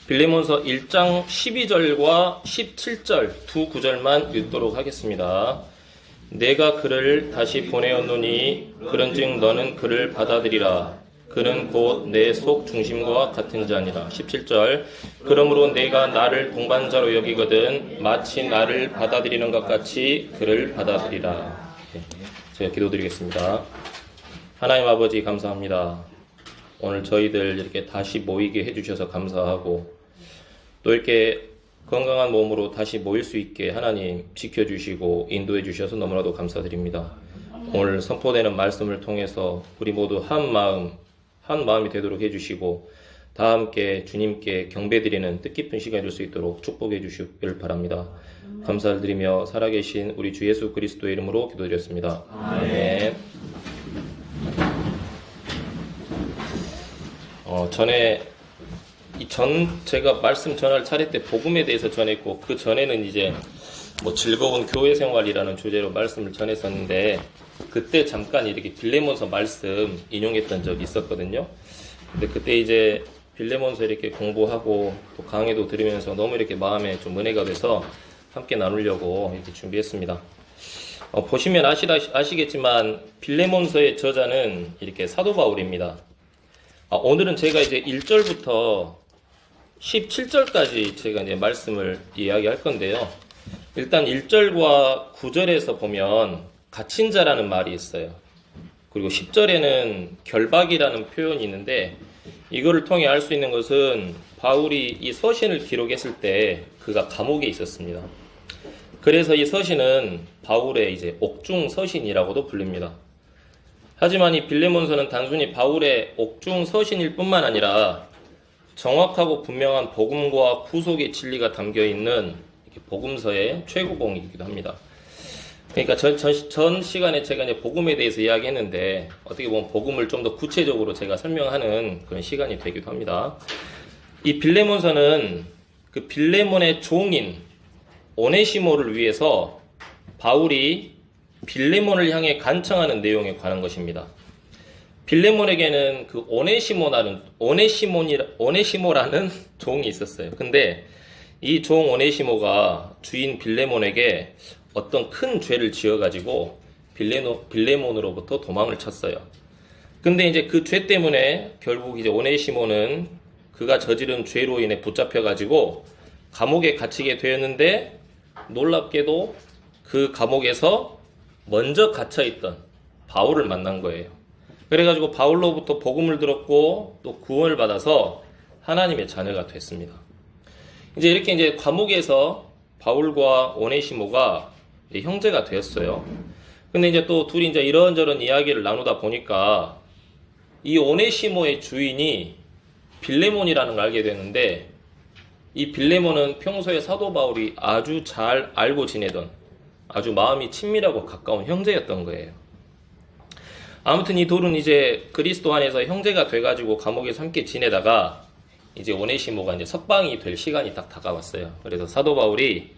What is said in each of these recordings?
빌레몬서 1장 12절과 17절 두 구절만 읽도록 하겠습니다. 내가 그를 다시 보내었노니 그런즉 너는 그를 받아들이라. 그는 곧 내 속 중심과 같은 자니라. 17절 그러므로 내가 나를 동반자로 여기거든 마치 나를 받아들이는 것 같이 그를 받아들이라. 제가 기도드리겠습니다. 하나님 아버지 감사합니다. 오늘 저희들 이렇게 다시 모이게 해주셔서 감사하고 또 이렇게 건강한 몸으로 다시 모일 수 있게 하나님 지켜주시고 인도해 주셔서 너무나도 감사드립니다. 오늘 선포되는 말씀을 통해서 우리 모두 한 마음이 되도록 해주시고 다 함께 주님께 경배드리는 뜻깊은 시간이 될 수 있도록 축복해 주시길 바랍니다. 감사를 드리며 살아계신 우리 주 예수 그리스도의 이름으로 기도드렸습니다. 아멘. 전에 제가 말씀 전할 차례 때 복음에 대해서 전했고 그 전에는 이제 즐거운 교회 생활이라는 주제로 말씀을 전했었는데 그때 잠깐 이렇게 빌레몬서 말씀 인용했던 적이 있었거든요. 근데 그때 이제 빌레몬서 이렇게 공부하고 또 강의도 들으면서 너무 이렇게 마음에 좀 은혜가 돼서 함께 나누려고 이렇게 준비했습니다. 보시면 아시겠지만 빌레몬서의 저자는 이렇게 사도 바울입니다. 오늘은 제가 이제 1절부터 17절까지 제가 이제 말씀을 이야기할 건데요. 일단 1절과 9절에서 보면 갇힌 자라는 말이 있어요. 그리고 10절에는 결박이라는 표현이 있는데 이거를 통해 알 수 있는 것은 바울이 이 서신을 기록했을 때 그가 감옥에 있었습니다. 그래서 이 서신은 바울의 이제 옥중 서신이라고도 불립니다. 하지만 이 빌레몬서는 단순히 바울의 옥중 서신일 뿐만 아니라 정확하고 분명한 복음과 구속의 진리가 담겨있는 복음서의 최고봉이기도 합니다. 그러니까 전 시간에 제가 이제 복음에 대해서 이야기했는데 어떻게 보면 복음을 좀 더 구체적으로 제가 설명하는 그런 시간이 되기도 합니다. 이 빌레몬서는 그 빌레몬의 종인 오네시모를 위해서 바울이 빌레몬을 향해 간청하는 내용에 관한 것입니다. 빌레몬에게는 그 오네시모라는 종이 있었어요. 근데 이 종 오네시모가 주인 빌레몬에게 어떤 큰 죄를 지어가지고 빌레몬으로부터 도망을 쳤어요. 근데 이제 그 죄 때문에 결국 이제 오네시모는 그가 저지른 죄로 인해 붙잡혀가지고 감옥에 갇히게 되었는데 놀랍게도 그 감옥에서 먼저 갇혀있던 바울을 만난 거예요. 그래가지고 바울로부터 복음을 들었고 또 구원을 받아서 하나님의 자녀가 됐습니다. 이제 이렇게 이제 감옥에서 바울과 오네시모가 형제가 되었어요. 근데 이제 또 둘이 이제 이런저런 이야기를 나누다 보니까 이 오네시모의 주인이 빌레몬이라는 걸 알게 됐는데 이 빌레몬은 평소에 사도 바울이 아주 잘 알고 지내던 아주 마음이 친밀하고 가까운 형제였던 거예요. 아무튼 이 둘은 이제 그리스도 안에서 형제가 돼가지고 감옥에서 함께 지내다가 이제 오네시모가 이제 석방이 될 시간이 딱 다가왔어요. 그래서 사도 바울이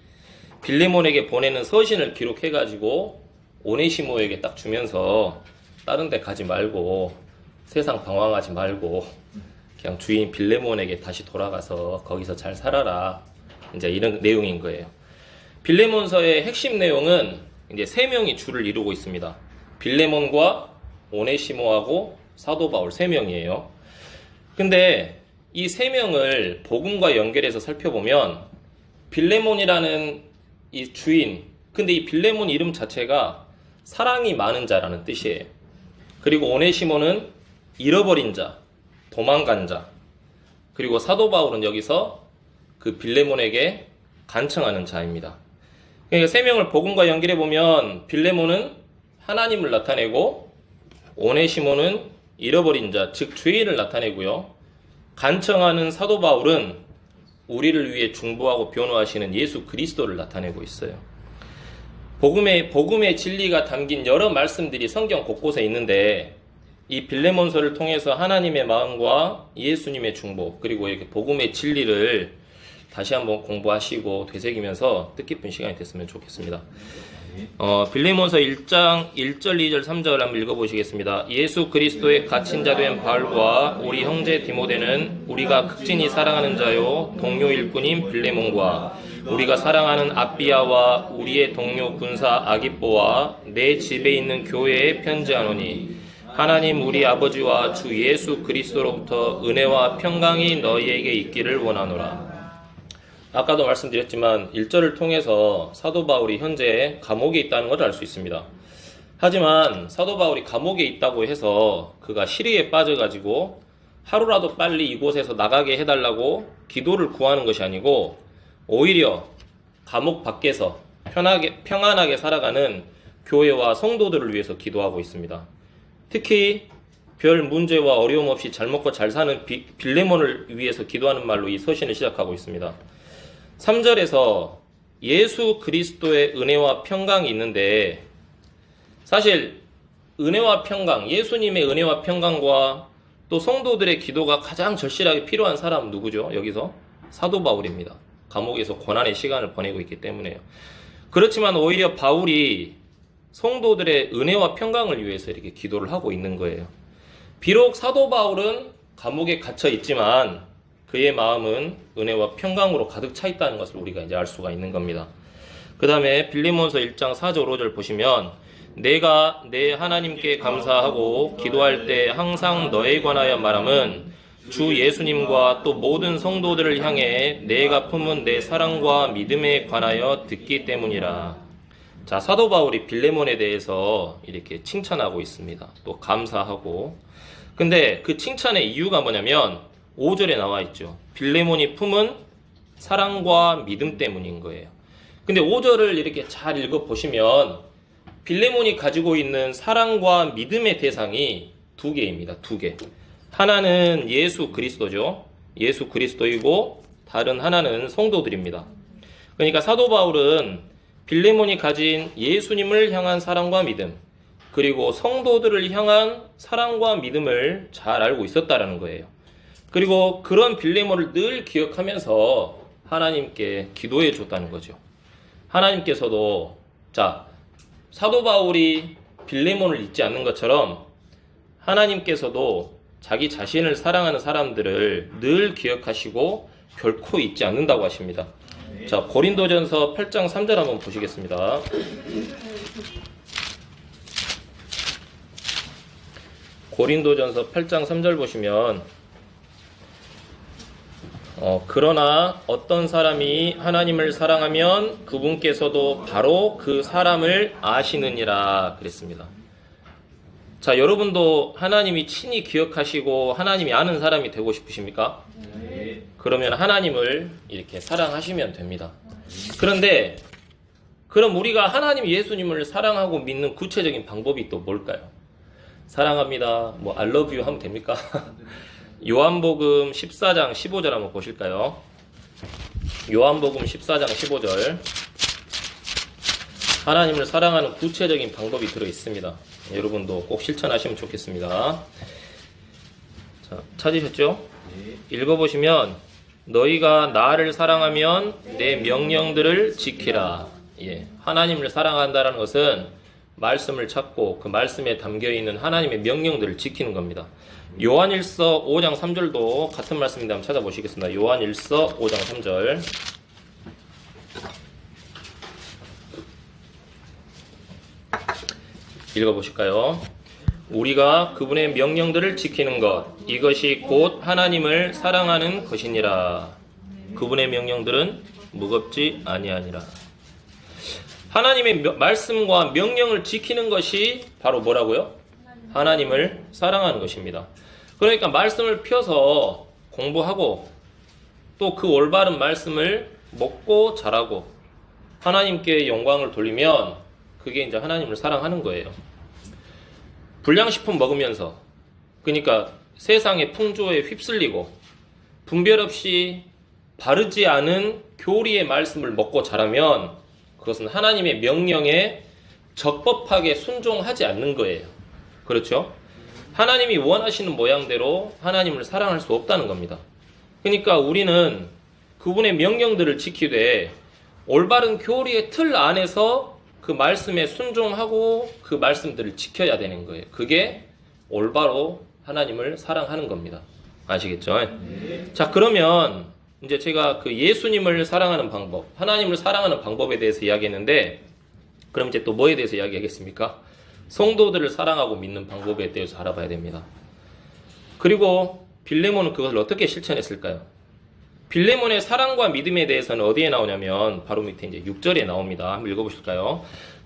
빌레몬에게 보내는 서신을 기록해가지고 오네시모에게 딱 주면서 다른 데 가지 말고 세상 방황하지 말고 그냥 주인 빌레몬에게 다시 돌아가서 거기서 잘 살아라. 이제 이런 내용인 거예요. 빌레몬서의 핵심 내용은 이제 세 명이 줄을 이루고 있습니다. 빌레몬과 오네시모하고 사도 바울 세 명이에요. 근데 이 세 명을 복음과 연결해서 살펴보면 빌레몬이라는 이 주인, 근데 이 빌레몬 이름 자체가 사랑이 많은 자라는 뜻이에요. 그리고 오네시모는 잃어버린 자, 도망간 자, 그리고 사도 바울은 여기서 그 빌레몬에게 간청하는 자입니다. 그러니까 세 명을 복음과 연결해 보면 빌레몬은 하나님을 나타내고 오네시모는 잃어버린 자, 즉 죄인을 나타내고요. 간청하는 사도 바울은 우리를 위해 중보하고 변호하시는 예수 그리스도를 나타내고 있어요. 복음의 진리가 담긴 여러 말씀들이 성경 곳곳에 있는데 이 빌레몬서를 통해서 하나님의 마음과 예수님의 중보 그리고 이렇게 복음의 진리를 다시 한번 공부하시고 되새기면서 뜻깊은 시간이 됐으면 좋겠습니다. 빌레몬서 1장 1절, 2절, 3절 한번 읽어보시겠습니다. 예수 그리스도의 갇힌 자 된 바울과 우리 형제 디모데는 우리가 극진히 사랑하는 자요 동료 일꾼인 빌레몬과 우리가 사랑하는 아비아와 우리의 동료 군사 아기뽀와 내 집에 있는 교회에 편지하노니 하나님 우리 아버지와 주 예수 그리스도로부터 은혜와 평강이 너희에게 있기를 원하노라. 아까도 말씀드렸지만 1절을 통해서 사도 바울이 현재 감옥에 있다는 것을 알 수 있습니다. 하지만 사도 바울이 감옥에 있다고 해서 그가 시리에 빠져가지고 하루라도 빨리 이곳에서 나가게 해달라고 기도를 구하는 것이 아니고 오히려 감옥 밖에서 평안하게 살아가는 교회와 성도들을 위해서 기도하고 있습니다. 특히 별 문제와 어려움 없이 잘 먹고 잘 사는 빌레몬을 위해서 기도하는 말로 이 서신을 시작하고 있습니다. 3절에서 예수 그리스도의 은혜와 평강이 있는데 사실 은혜와 평강, 예수님의 은혜와 평강과 또 성도들의 기도가 가장 절실하게 필요한 사람은 누구죠? 여기서 사도 바울입니다. 감옥에서 고난의 시간을 보내고 있기 때문에요. 그렇지만 오히려 바울이 성도들의 은혜와 평강을 위해서 이렇게 기도를 하고 있는 거예요. 비록 사도 바울은 감옥에 갇혀 있지만 그의 마음은 은혜와 평강으로 가득 차 있다는 것을 우리가 이제 알 수가 있는 겁니다. 그 다음에 빌레몬서 1장 4절 5절 보시면 내가 내 하나님께 감사하고 기도할 때 항상 너에 관하여 말함은 주 예수님과 또 모든 성도들을 향해 내가 품은 내 사랑과 믿음에 관하여 듣기 때문이라. 자, 사도 바울이 빌레몬에 대해서 이렇게 칭찬하고 있습니다. 또 감사하고. 근데 그 칭찬의 이유가 뭐냐면 5절에 나와 있죠. 빌레몬이 품은 사랑과 믿음 때문인 거예요. 근데 5절을 이렇게 잘 읽어보시면 빌레몬이 가지고 있는 사랑과 믿음의 대상이 두 개입니다. 두 개. 하나는 예수 그리스도죠. 예수 그리스도이고 다른 하나는 성도들입니다. 그러니까 사도 바울은 빌레몬이 가진 예수님을 향한 사랑과 믿음, 그리고 성도들을 향한 사랑과 믿음을 잘 알고 있었다라는 거예요. 그리고 그런 빌레몬을 늘 기억하면서 하나님께 기도해 줬다는 거죠. 하나님께서도 자, 사도 바울이 빌레몬을 잊지 않는 것처럼 하나님께서도 자기 자신을 사랑하는 사람들을 늘 기억하시고 결코 잊지 않는다고 하십니다. 자, 고린도전서 8장 3절 한번 보시겠습니다. 고린도전서 8장 3절 보시면 그러나 어떤 사람이 하나님을 사랑하면 그분께서도 바로 그 사람을 아시느니라 그랬습니다. 자, 여러분도 하나님이 친히 기억하시고 하나님이 아는 사람이 되고 싶으십니까? 네. 그러면 하나님을 이렇게 사랑하시면 됩니다. 그런데 그럼 우리가 하나님 예수님을 사랑하고 믿는 구체적인 방법이 또 뭘까요? 사랑합니다. 뭐 I love you 하면 됩니까? 요한복음 14장 15절 한번 보실까요? 요한복음 14장 15절. 하나님을 사랑하는 구체적인 방법이 들어 있습니다. 여러분도 꼭 실천하시면 좋겠습니다. 자, 찾으셨죠? 네. 읽어보시면 너희가 나를 사랑하면 내 명령들을 지키라. 예, 하나님을 사랑한다는 것은 말씀을 찾고 그 말씀에 담겨있는 하나님의 명령들을 지키는 겁니다. 요한일서 5장 3절도 같은 말씀인데 한번 찾아보시겠습니다. 요한일서 5장 3절. 읽어보실까요? 우리가 그분의 명령들을 지키는 것, 이것이 곧 하나님을 사랑하는 것이니라. 그분의 명령들은 무겁지 아니하니라. 하나님의 말씀과 명령을 지키는 것이 바로 뭐라고요? 하나님을 사랑하는 것입니다. 그러니까 말씀을 펴서 공부하고 또 그 올바른 말씀을 먹고 자라고 하나님께 영광을 돌리면 그게 이제 하나님을 사랑하는 거예요. 불량식품 먹으면서, 그러니까 세상의 풍조에 휩쓸리고 분별 없이 바르지 않은 교리의 말씀을 먹고 자라면 그것은 하나님의 명령에 적법하게 순종하지 않는 거예요. 그렇죠? 하나님이 원하시는 모양대로 하나님을 사랑할 수 없다는 겁니다. 그러니까 우리는 그분의 명령들을 지키되 올바른 교리의 틀 안에서 그 말씀에 순종하고 그 말씀들을 지켜야 되는 거예요. 그게 올바로 하나님을 사랑하는 겁니다. 아시겠죠? 자, 그러면 이제 제가 그 예수님을 사랑하는 방법, 하나님을 사랑하는 방법에 대해서 이야기했는데, 그럼 이제 또 뭐에 대해서 이야기하겠습니까? 성도들을 사랑하고 믿는 방법에 대해서 알아봐야 됩니다. 그리고 빌레몬은 그것을 어떻게 실천했을까요? 빌레몬의 사랑과 믿음에 대해서는 어디에 나오냐면 바로 밑에 이제 6절에 나옵니다. 한번 읽어보실까요?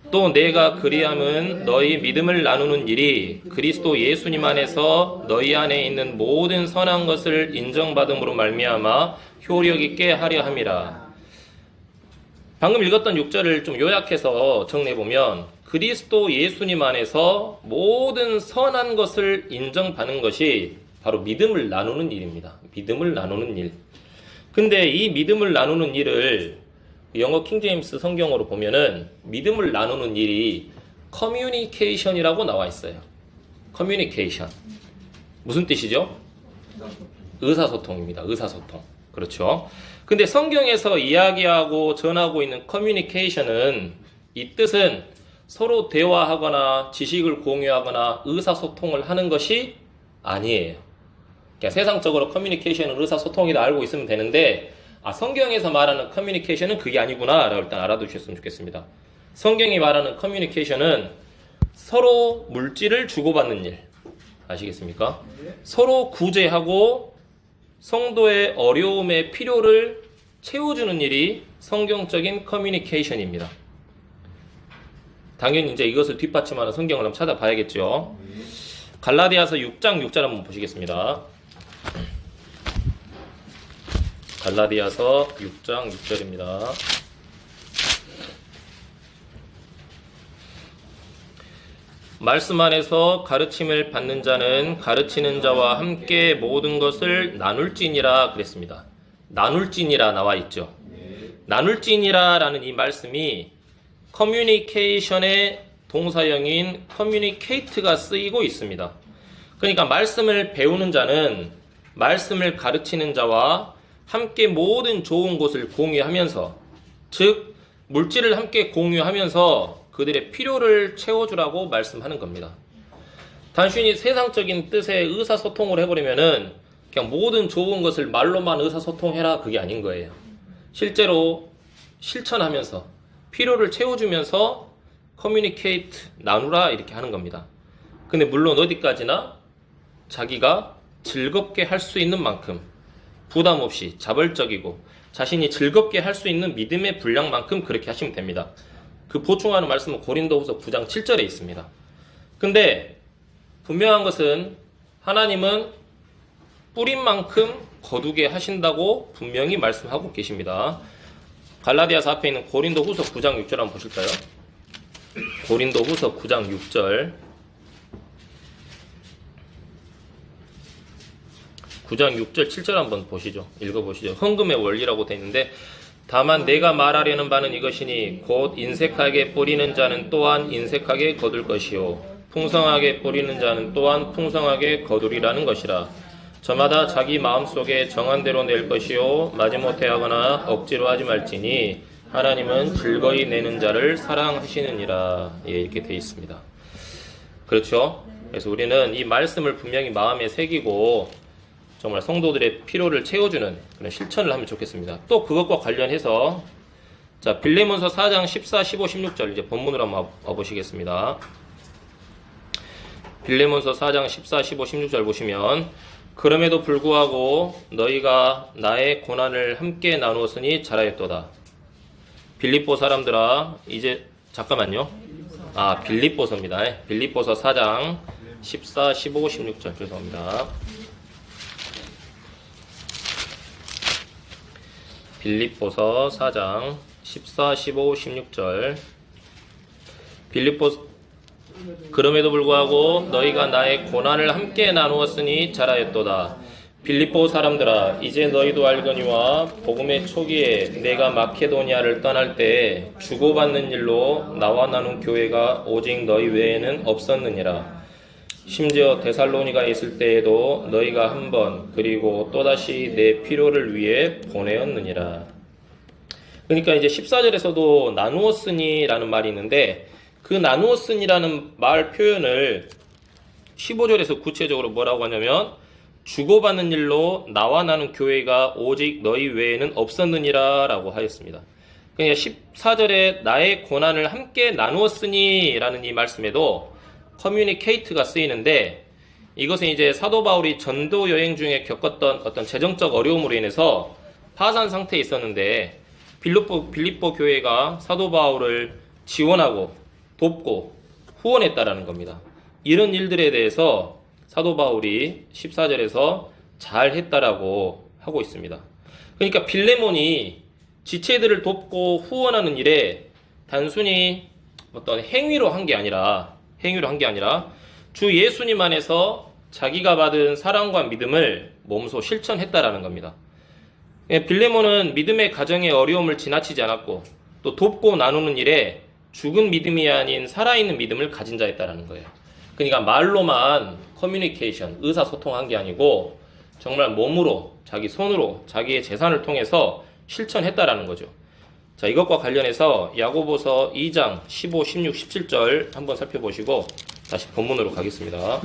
또 내가 그리함은 너희 믿음을 나누는 일이 그리스도 예수님 안에서 너희 안에 있는 모든 선한 것을 인정받음으로 말미암아 효력 있게 하려 함이라. 방금 읽었던 6절을 좀 요약해서 정리해보면 그리스도 예수님 안에서 모든 선한 것을 인정받는 것이 바로 믿음을 나누는 일입니다. 믿음을 나누는 일. 근데 이 믿음을 나누는 일을 영어 킹제임스 성경으로 보면은 믿음을 나누는 일이 커뮤니케이션이라고 나와 있어요. 커뮤니케이션. 무슨 뜻이죠? 의사소통입니다. 의사소통. 그렇죠. 근데 성경에서 이야기하고 전하고 있는 커뮤니케이션은 이 뜻은 서로 대화하거나 지식을 공유하거나 의사소통을 하는 것이 아니에요. 그냥 세상적으로 커뮤니케이션은 의사소통이다 알고 있으면 되는데 성경에서 말하는 커뮤니케이션은 그게 아니구나 라고 일단 알아두셨으면 좋겠습니다. 성경이 말하는 커뮤니케이션은 서로 물질을 주고받는 일 아시겠습니까? 서로 구제하고 성도의 어려움의 필요를 채워주는 일이 성경적인 커뮤니케이션입니다. 당연히 이제 이것을 뒷받침하는 성경을 한번 찾아봐야겠죠. 갈라디아서 6장 6절 한번 보시겠습니다. 갈라디아서 6장 6절입니다. 말씀 안에서 가르침을 받는 자는 가르치는 자와 함께 모든 것을 나눌지니라 그랬습니다. 나눌지니라 나와 있죠. 나눌지니라 라는 이 말씀이 커뮤니케이션의 동사형인 커뮤니케이트가 쓰이고 있습니다. 그러니까 말씀을 배우는 자는 말씀을 가르치는 자와 함께 모든 좋은 것을 공유하면서, 즉 물질을 함께 공유하면서 그들의 필요를 채워주라고 말씀하는 겁니다. 단순히 세상적인 뜻의 의사소통을 해버리면은 그냥 모든 좋은 것을 말로만 의사소통해라 그게 아닌 거예요. 실제로 실천하면서 필요를 채워주면서 커뮤니케이트, 나누라 이렇게 하는 겁니다. 근데 물론 어디까지나 자기가 즐겁게 할 수 있는 만큼 부담 없이 자발적이고 자신이 즐겁게 할 수 있는 믿음의 분량만큼 그렇게 하시면 됩니다. 그 보충하는 말씀은 고린도후서 9장 7절에 있습니다. 근데 분명한 것은 하나님은 뿌린 만큼 거두게 하신다고 분명히 말씀하고 계십니다. 갈라디아서 앞에 있는 고린도후서 9장 6절 한번 보실까요? 고린도후서 9장 6절 9장 6절 7절 한번 보시죠. 읽어보시죠. 헌금의 원리라고 되어 있는데 다만 내가 말하려는 바는 이것이니 곧 인색하게 뿌리는 자는 또한 인색하게 거둘 것이요 풍성하게 뿌리는 자는 또한 풍성하게 거두리라는 것이라. 저마다 자기 마음속에 정한 대로 낼 것이요 마지못해 하거나 억지로 하지 말지니 하나님은 즐거이 내는 자를 사랑하시느니라. 예, 이렇게 되어 있습니다. 그렇죠? 그래서 우리는 이 말씀을 분명히 마음에 새기고 정말 성도들의 필요를 채워주는 그런 실천을 하면 좋겠습니다. 또 그것과 관련해서 자 빌레몬서 4장 14, 15, 16절 이제 본문으로 한번 와보시겠습니다. 빌레몬서 4장 14, 15, 16절 보시면 그럼에도 불구하고 너희가 나의 고난을 함께 나누었으니 잘하였도다. 빌립보 사람들아 이제 잠깐만요. 빌립보서입니다. 빌립보서 4장 14, 15, 16절 죄송합니다. 빌립보서 4장 14, 15, 16절 그럼에도 불구하고 너희가 나의 고난을 함께 나누었으니 잘하였도다. 빌립보 사람들아 이제 너희도 알거니와 복음의 초기에 내가 마케도니아를 떠날 때 주고받는 일로 나와 나눈 교회가 오직 너희 외에는 없었느니라. 심지어 데살로니가에 있을 때에도 너희가 한 번 그리고 또다시 내 필요를 위해 보내었느니라. 그러니까 이제 14절에서도 나누었으니라는 말이 있는데 그 나누었으니라는 말 표현을 15절에서 구체적으로 뭐라고 하냐면 주고받는 일로 나와 나는 교회가 오직 너희 외에는 없었느니라 라고 하였습니다. 그러니까 14절에 나의 고난을 함께 나누었으니 라는 이 말씀에도 커뮤니케이트가 쓰이는데 이것은 이제 사도 바울이 전도 여행 중에 겪었던 어떤 재정적 어려움으로 인해서 파산 상태에 있었는데 빌립보 교회가 사도 바울을 지원하고 돕고 후원했다라는 겁니다. 이런 일들에 대해서 사도 바울이 14절에서 잘 했다라고 하고 있습니다. 그러니까 빌레몬이 지체들을 돕고 후원하는 일에 단순히 어떤 행위로 한 게 아니라 주 예수님 안에서 자기가 받은 사랑과 믿음을 몸소 실천했다라는 겁니다. 빌레몬은 믿음의 가정의 어려움을 지나치지 않았고 또 돕고 나누는 일에 죽은 믿음이 아닌 살아있는 믿음을 가진 자였다라는 거예요. 그러니까 말로만 커뮤니케이션, 의사소통한 게 아니고 정말 몸으로, 자기 손으로, 자기의 재산을 통해서 실천했다라는 거죠. 자, 이것과 관련해서 야고보서 2장 15, 16, 17절 한번 살펴보시고 다시 본문으로 가겠습니다.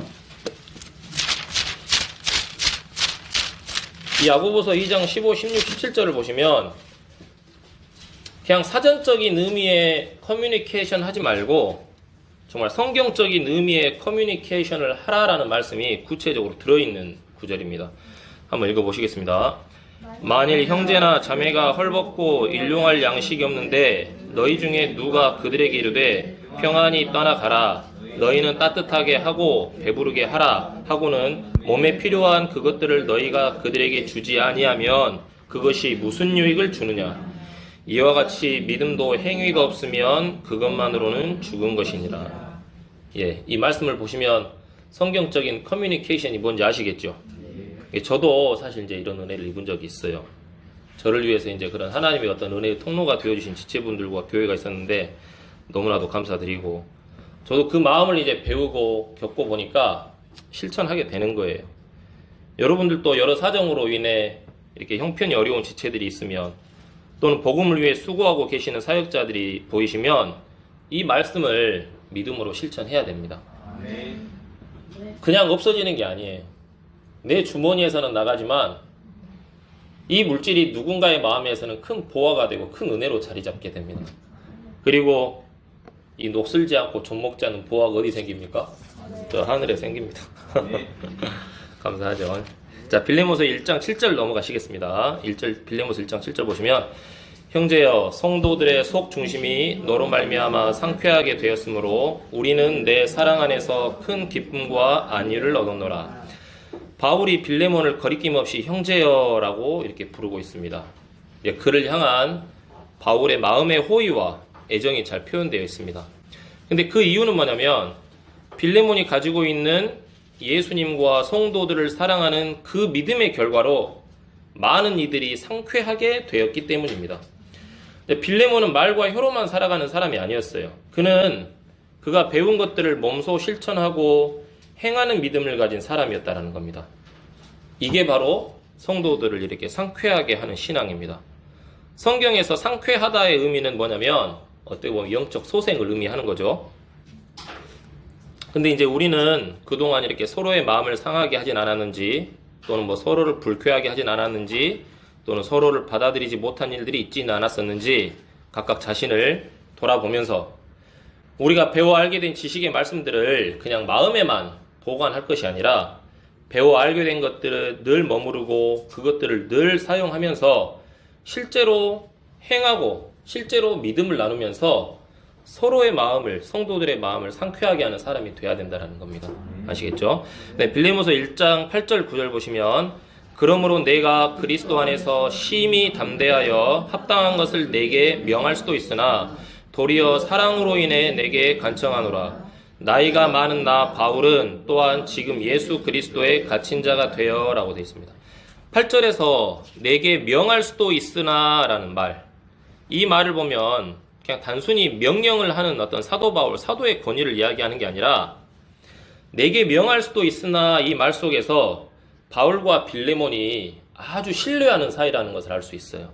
이 야고보서 2장 15, 16, 17절을 보시면 그냥 사전적인 의미의 커뮤니케이션 하지 말고 정말 성경적인 의미의 커뮤니케이션을 하라라는 말씀이 구체적으로 들어있는 구절입니다. 한번 읽어보시겠습니다. 만일 형제나 자매가 헐벗고 일용할 양식이 없는데 너희 중에 누가 그들에게 이르되 평안히 떠나가라 너희는 따뜻하게 하고 배부르게 하라 하고는 몸에 필요한 그것들을 너희가 그들에게 주지 아니하면 그것이 무슨 유익을 주느냐. 이와 같이 믿음도 행위가 없으면 그것만으로는 죽은 것이니라. 이 말씀을 보시면 성경적인 커뮤니케이션이 뭔지 아시겠죠? 저도 사실 이제 이런 은혜를 입은 적이 있어요. 저를 위해서 이제 그런 하나님의 어떤 은혜의 통로가 되어주신 지체분들과 교회가 있었는데 너무나도 감사드리고 저도 그 마음을 이제 배우고 겪고 보니까 실천하게 되는 거예요. 여러분들도 여러 사정으로 인해 이렇게 형편이 어려운 지체들이 있으면 또는 복음을 위해 수고하고 계시는 사역자들이 보이시면 이 말씀을 믿음으로 실천해야 됩니다. 그냥 없어지는 게 아니에요. 내 주머니에서는 나가지만 이 물질이 누군가의 마음에서는 큰 보화가 되고 큰 은혜로 자리 잡게 됩니다. 그리고 이 녹슬지 않고 존먹지 않는 보화가 어디 생깁니까? 저 하늘에 생깁니다. 감사하죠. 자, 빌레몬서 1장 7절 넘어가시겠습니다. 빌레몬서 1장 7절 보시면 형제여 성도들의 속 중심이 너로 말미암아 상쾌하게 되었으므로 우리는 내 사랑 안에서 큰 기쁨과 안위를 얻었노라. 바울이 빌레몬을 거리낌 없이 형제여라고 이렇게 부르고 있습니다. 그를 향한 바울의 마음의 호의와 애정이 잘 표현되어 있습니다. 근데 그 이유는 뭐냐면 빌레몬이 가지고 있는 예수님과 성도들을 사랑하는 그 믿음의 결과로 많은 이들이 상쾌하게 되었기 때문입니다. 빌레몬은 말과 혀로만 살아가는 사람이 아니었어요. 그가 배운 것들을 몸소 실천하고 행하는 믿음을 가진 사람이었다는 겁니다. 이게 바로 성도들을 이렇게 상쾌하게 하는 신앙입니다. 성경에서 상쾌하다의 의미는 뭐냐면 어떻게 보면 영적 소생을 의미하는 거죠. 근데 이제 우리는 그동안 이렇게 서로의 마음을 상하게 하진 않았는지 또는 뭐 서로를 불쾌하게 하진 않았는지 또는 서로를 받아들이지 못한 일들이 있지는 않았었는지 각각 자신을 돌아보면서 우리가 배워 알게 된 지식의 말씀들을 그냥 마음에만 보관할 것이 아니라 배워 알게 된 것들을 늘 머무르고 그것들을 늘 사용하면서 실제로 행하고 실제로 믿음을 나누면서 서로의 마음을, 성도들의 마음을 상쾌하게 하는 사람이 돼야 된다는 겁니다. 아시겠죠? 네, 빌레몬서 1장 8절 9절 보시면 그러므로 내가 그리스도 안에서 심히 담대하여 합당한 것을 내게 명할 수도 있으나 도리어 사랑으로 인해 내게 간청하노라. 나이가 많은 나 바울은 또한 지금 예수 그리스도의 갇힌 자가 되어 라고 되어 있습니다. 8절에서 내게 명할 수도 있으나 라는 말, 이 말을 보면 그냥 단순히 명령을 하는 어떤 사도 바울, 사도의 권위를 이야기하는 게 아니라 내게 명할 수도 있으나 이 말 속에서 바울과 빌레몬이 아주 신뢰하는 사이라는 것을 알 수 있어요.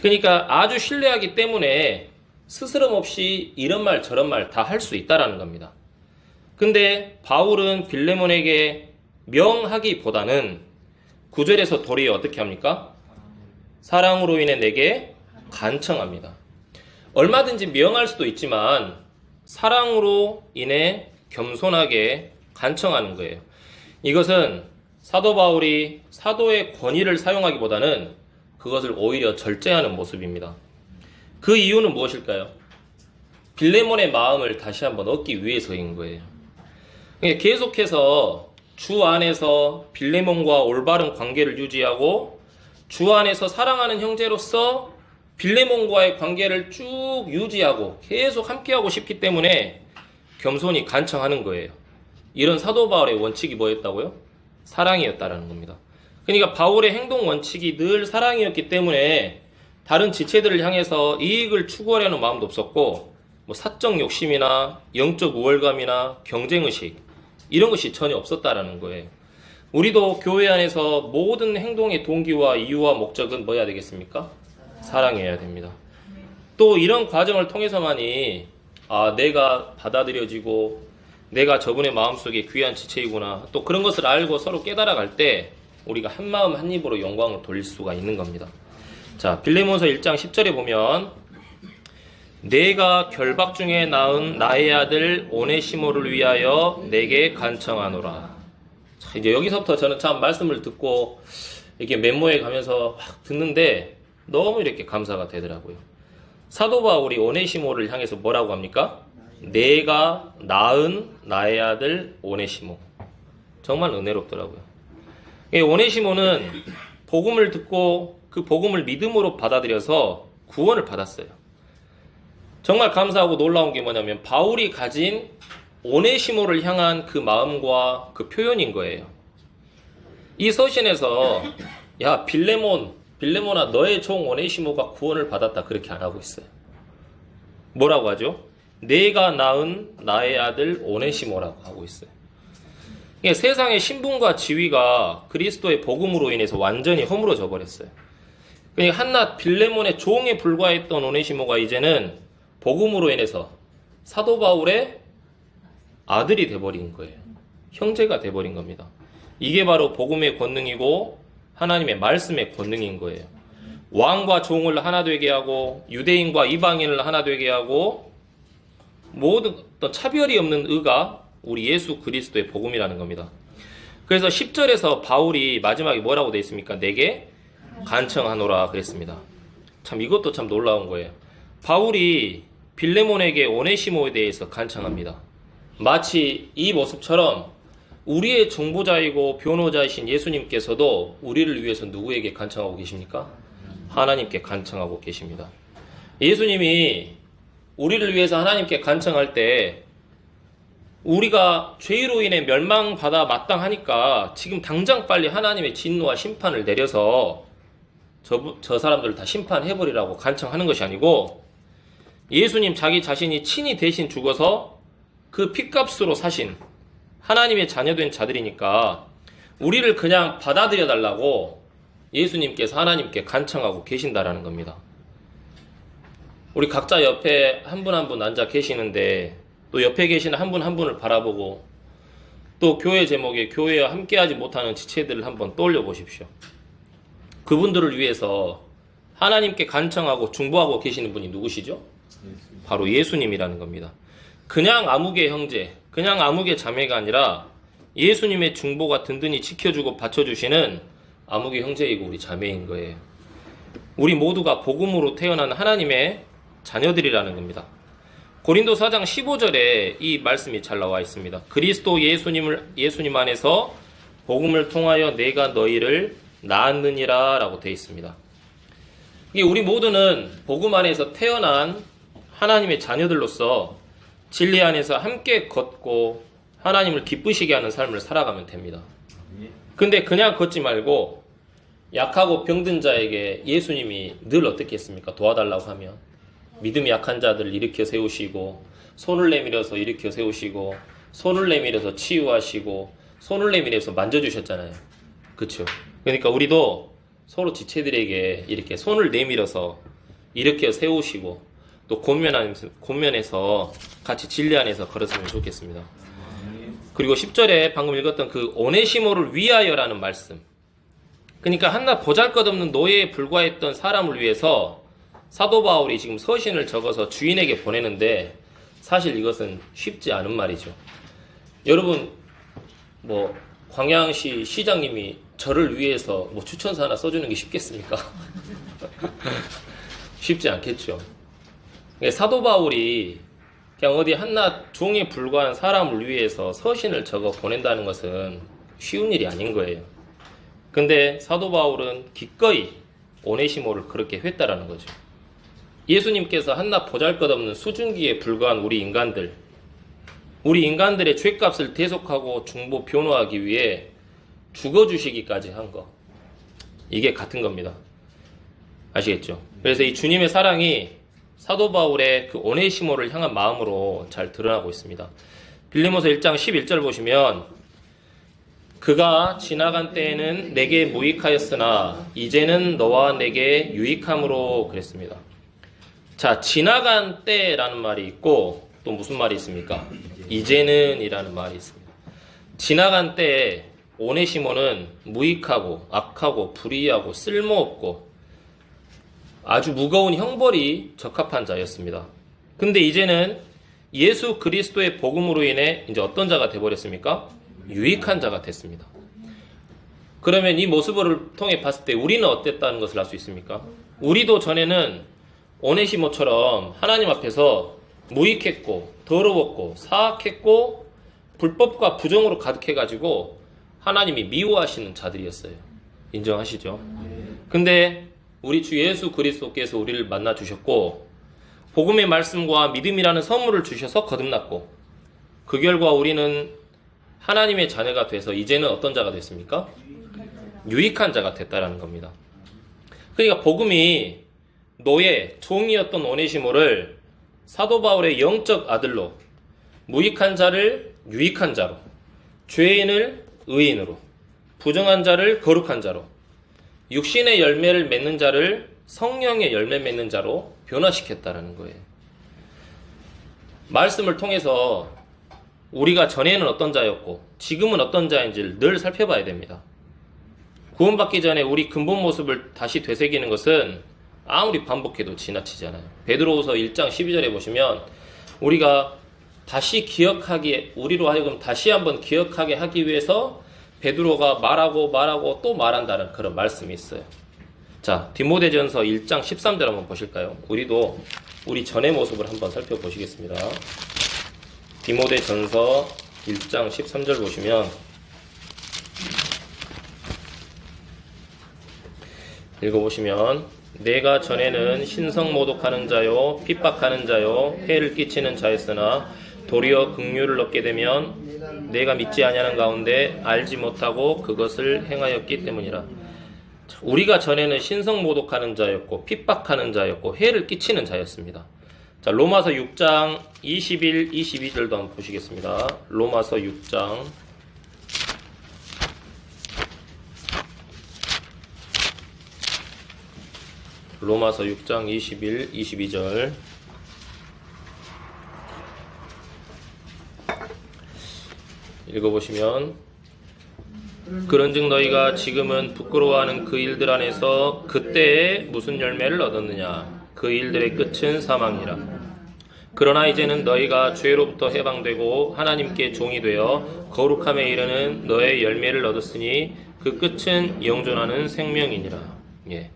그러니까 아주 신뢰하기 때문에 스스럼 없이 이런 말 저런 말 다 할 수 있다라는 겁니다. 근데 바울은 빌레몬에게 명하기보다는 9절에서 도리어 어떻게 합니까? 사랑으로 인해 내게 간청합니다. 얼마든지 명할 수도 있지만 사랑으로 인해 겸손하게 간청하는 거예요. 이것은 사도 바울이 사도의 권위를 사용하기보다는 그것을 오히려 절제하는 모습입니다. 그 이유는 무엇일까요? 빌레몬의 마음을 다시 한번 얻기 위해서인 거예요. 계속해서 주 안에서 빌레몬과 올바른 관계를 유지하고 주 안에서 사랑하는 형제로서 빌레몬과의 관계를 쭉 유지하고 계속 함께하고 싶기 때문에 겸손히 간청하는 거예요. 이런 사도 바울의 원칙이 뭐였다고요? 사랑이었다라는 겁니다. 그러니까 바울의 행동 원칙이 늘 사랑이었기 때문에 다른 지체들을 향해서 이익을 추구하려는 마음도 없었고 사적 욕심이나 영적 우월감이나 경쟁의식 이런 것이 전혀 없었다라는 거예요. 우리도 교회 안에서 모든 행동의 동기와 이유와 목적은 뭐여야 되겠습니까? 사랑해야 됩니다. 또 이런 과정을 통해서만이 내가 받아들여지고 내가 저분의 마음속에 귀한 지체이구나 또 그런 것을 알고 서로 깨달아갈 때 우리가 한마음 한입으로 영광을 돌릴 수가 있는 겁니다. 자, 빌레몬서 1장 10절에 보면 내가 결박 중에 낳은 나의 아들 오네시모를 위하여 내게 간청하노라. 자, 이제 여기서부터 저는 참 말씀을 듣고 이렇게 멘모에 가면서 막 듣는데 너무 이렇게 감사가 되더라고요. 사도 바울이 오네시모를 향해서 뭐라고 합니까? 내가 낳은 나의 아들 오네시모. 정말 은혜롭더라고요. 오네시모는 복음을 듣고 그 복음을 믿음으로 받아들여서 구원을 받았어요. 정말 감사하고 놀라운 게 뭐냐면 바울이 가진 오네시모를 향한 그 마음과 그 표현인 거예요. 이 서신에서 야 빌레몬아 너의 종 오네시모가 구원을 받았다 그렇게 안 하고 있어요. 뭐라고 하죠? 내가 낳은 나의 아들 오네시모라고 하고 있어요. 세상의 신분과 지위가 그리스도의 복음으로 인해서 완전히 허물어져 버렸어요. 그러니까 한낱 빌레몬의 종에 불과했던 오네시모가 이제는 복음으로 인해서 사도 바울의 아들이 돼버린 거예요. 형제가 돼버린 겁니다. 이게 바로 복음의 권능이고 하나님의 말씀의 권능인 거예요. 왕과 종을 하나 되게 하고 유대인과 이방인을 하나 되게 하고 모든 어떤 차별이 없는 의가 우리 예수 그리스도의 복음이라는 겁니다. 그래서 10절에서 바울이 마지막에 뭐라고 되어 있습니까? 내게 간청하노라 그랬습니다. 참 이것도 참 놀라운 거예요. 바울이 빌레몬에게 오네시모에 대해서 간청합니다. 마치 이 모습처럼 우리의 중보자이고 변호자이신 예수님께서도 우리를 위해서 누구에게 간청하고 계십니까? 하나님께 간청하고 계십니다. 예수님이 우리를 위해서 하나님께 간청할 때 우리가 죄로 인해 멸망받아 마땅하니까 지금 당장 빨리 하나님의 진노와 심판을 내려서 저 사람들을 다 심판해버리라고 간청하는 것이 아니고 예수님 자기 자신이 친히 대신 죽어서 그 핏값으로 사신 하나님의 자녀된 자들이니까 우리를 그냥 받아들여 달라고 예수님께서 하나님께 간청하고 계신다라는 겁니다. 우리 각자 옆에 한 분 한 분 앉아 계시는데 또 옆에 계시는 한 분 한 분을 바라보고 또 교회 제목에 교회와 함께하지 못하는 지체들을 한번 떠올려 보십시오. 그분들을 위해서 하나님께 간청하고 중보하고 계시는 분이 누구시죠? 바로 예수님이라는 겁니다. 그냥 아무개 형제, 그냥 아무개 자매가 아니라 예수님의 중보가 든든히 지켜주고 받쳐주시는 아무개 형제이고 우리 자매인 거예요. 우리 모두가 복음으로 태어난 하나님의 자녀들이라는 겁니다. 고린도 4장 15절에 이 말씀이 잘 나와 있습니다. 그리스도 예수님 안에서 복음을 통하여 내가 너희를 낳았느니라 라고 되어 있습니다. 우리 모두는 복음 안에서 태어난 하나님의 자녀들로서 진리 안에서 함께 걷고 하나님을 기쁘시게 하는 삶을 살아가면 됩니다. 근데 그냥 걷지 말고 약하고 병든 자에게 예수님이 늘 어떻게 했습니까? 도와달라고 하면 믿음이 약한 자들을 일으켜 세우시고 손을 내밀어서 일으켜 세우시고 손을 내밀어서 치유하시고 손을 내밀어서 만져주셨잖아요. 그렇죠? 그러니까 우리도 서로 지체들에게 이렇게 손을 내밀어서 일으켜 세우시고 또 권면에서 같이 진리 안에서 걸었으면 좋겠습니다. 그리고 10절에 방금 읽었던 그 오네시모를 위하여라는 말씀, 그러니까 한낱 보잘것없는 노예에 불과했던 사람을 위해서 사도 바울이 지금 서신을 적어서 주인에게 보내는데 사실 이것은 쉽지 않은 말이죠. 여러분 뭐 광양시 시장님이 저를 위해서 뭐 추천서 하나 써주는 게 쉽겠습니까? 쉽지 않겠죠. 사도 바울이 그냥 어디 한낱 종에 불과한 사람을 위해서 서신을 적어 보낸다는 것은 쉬운 일이 아닌 거예요. 근데 사도 바울은 기꺼이 오네시모를 그렇게 했다라는 거죠. 예수님께서 한낱 보잘것없는 수증기에 불과한 우리 인간들의 죄값을 대속하고 중보 변호하기 위해 죽어주시기까지 한 거, 이게 같은 겁니다. 아시겠죠? 그래서 이 주님의 사랑이 사도 바울의 그 오네시모를 향한 마음으로 잘 드러나고 있습니다. 빌레몬서 1장 11절 보시면 그가 지나간 때에는 내게 무익하였으나 이제는 너와 내게 유익함으로 그랬습니다. 자, 지나간 때라는 말이 있고 또 무슨 말이 있습니까? 이제는 이라는 말이 있습니다. 지나간 때에 오네시모는 무익하고 악하고 불의하고 쓸모없고 아주 무거운 형벌이 적합한 자였습니다. 근데 이제는 예수 그리스도의 복음으로 인해 이제 어떤 자가 되어버렸습니까? 유익한 자가 됐습니다. 그러면 이 모습을 통해 봤을 때 우리는 어땠다는 것을 알 수 있습니까? 우리도 전에는 오네시모처럼 하나님 앞에서 무익했고 더러웠고 사악했고 불법과 부정으로 가득해가지고 하나님이 미워하시는 자들이었어요. 인정하시죠? 근데 우리 주 예수 그리스도께서 우리를 만나 주셨고 복음의 말씀과 믿음이라는 선물을 주셔서 거듭났고 그 결과 우리는 하나님의 자녀가 돼서 이제는 어떤 자가 됐습니까? 유익한 자가 됐다라는 겁니다. 그러니까 복음이 노예, 종이었던 오네시모를 사도 바울의 영적 아들로, 무익한 자를 유익한 자로, 죄인을 의인으로, 부정한 자를 거룩한 자로, 육신의 열매를 맺는 자를 성령의 열매 맺는 자로 변화시켰다라는 거예요. 말씀을 통해서 우리가 전에는 어떤 자였고 지금은 어떤 자인지를 늘 살펴봐야 됩니다. 구원받기 전에 우리 근본 모습을 다시 되새기는 것은 아무리 반복해도 지나치지 않아요. 베드로후서 1장 12절에 보시면 우리가 다시 기억하기에, 우리로 하여금 다시 한번 기억하게 하기 위해서 베드로가 말하고 또 말한다는 그런 말씀이 있어요. 자, 디모데전서 1장 13절 한번 보실까요? 우리도 우리 전의 모습을 한번 살펴보시겠습니다. 디모데전서 1장 13절 보시면 읽어보시면 내가 전에는 신성모독하는 자요 핍박하는 자요 해를 끼치는 자였으나 도리어 긍휼을 얻게 되면 내가 믿지 아니하는 가운데 알지 못하고 그것을 행하였기 때문이라. 우리가 전에는 신성모독하는 자였고 핍박하는 자였고 해를 끼치는 자였습니다. 자, 로마서 6장 21, 22절도 한번 보시겠습니다. 로마서 6장 21, 22절 읽어보시면 그런즉 너희가 지금은 부끄러워하는 그 일들 안에서 그때에 무슨 열매를 얻었느냐? 그 일들의 끝은 사망이라. 그러나 이제는 너희가 죄로부터 해방되고 하나님께 종이 되어 거룩함에 이르는 너의 열매를 얻었으니 그 끝은 영존하는 생명이니라. 예.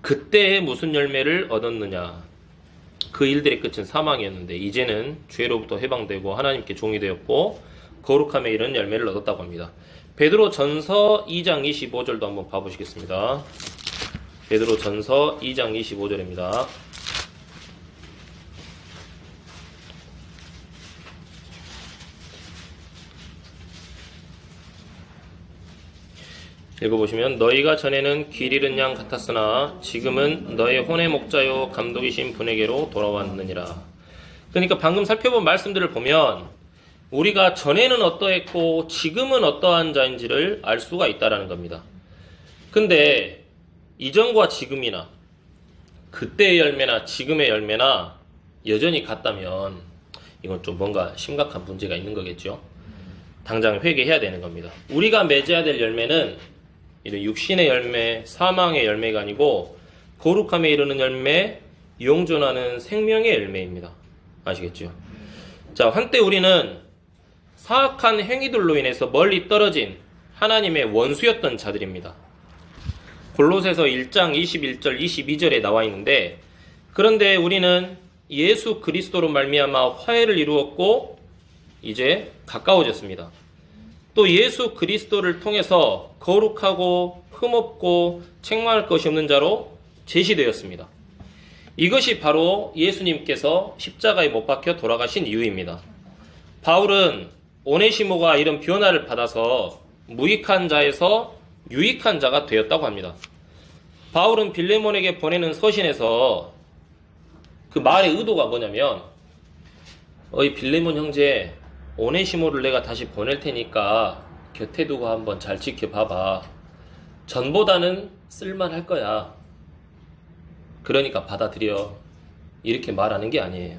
그때에 무슨 열매를 얻었느냐? 그 일들의 끝은 사망이었는데 이제는 죄로부터 해방되고 하나님께 종이 되었고 거룩함에 이르는 열매를 얻었다고 합니다. 베드로 전서 2장 25절도 한번 봐보시겠습니다. 베드로 전서 2장 25절입니다. 읽어보시면 너희가 전에는 길 잃은 양 같았으나 지금은 너의 혼의 목자요 감독이신 분에게로 돌아왔느니라. 그러니까 방금 살펴본 말씀들을 보면 우리가 전에는 어떠했고 지금은 어떠한 자인지를 알 수가 있다는 겁니다. 근데 이전과 지금이나 그때의 열매나 지금의 열매나 여전히 같다면 이건 좀 뭔가 심각한 문제가 있는 거겠죠. 당장 회개해야 되는 겁니다. 우리가 맺어야 될 열매는 이런 육신의 열매, 사망의 열매가 아니고 거룩함에 이르는 열매, 영존하는 생명의 열매입니다. 아시겠죠? 자, 한때 우리는 사악한 행위들로 인해서 멀리 떨어진 하나님의 원수였던 자들입니다. 골로새서 1장 21절 22절에 나와 있는데, 그런데 우리는 예수 그리스도로 말미암아 화해를 이루었고 이제 가까워졌습니다. 또 예수 그리스도를 통해서 거룩하고 흠없고 책망할 것이 없는 자로 제시되었습니다. 이것이 바로 예수님께서 십자가에 못 박혀 돌아가신 이유입니다. 바울은 오네시모가 이런 변화를 받아서 무익한 자에서 유익한 자가 되었다고 합니다. 바울은 빌레몬에게 보내는 서신에서 그 말의 의도가 뭐냐면, 어이 빌레몬 형제, 오네시모를 내가 다시 보낼 테니까 곁에 두고 한번 잘 지켜봐봐. 전보다는 쓸만할 거야. 그러니까 받아들여. 이렇게 말하는 게 아니에요.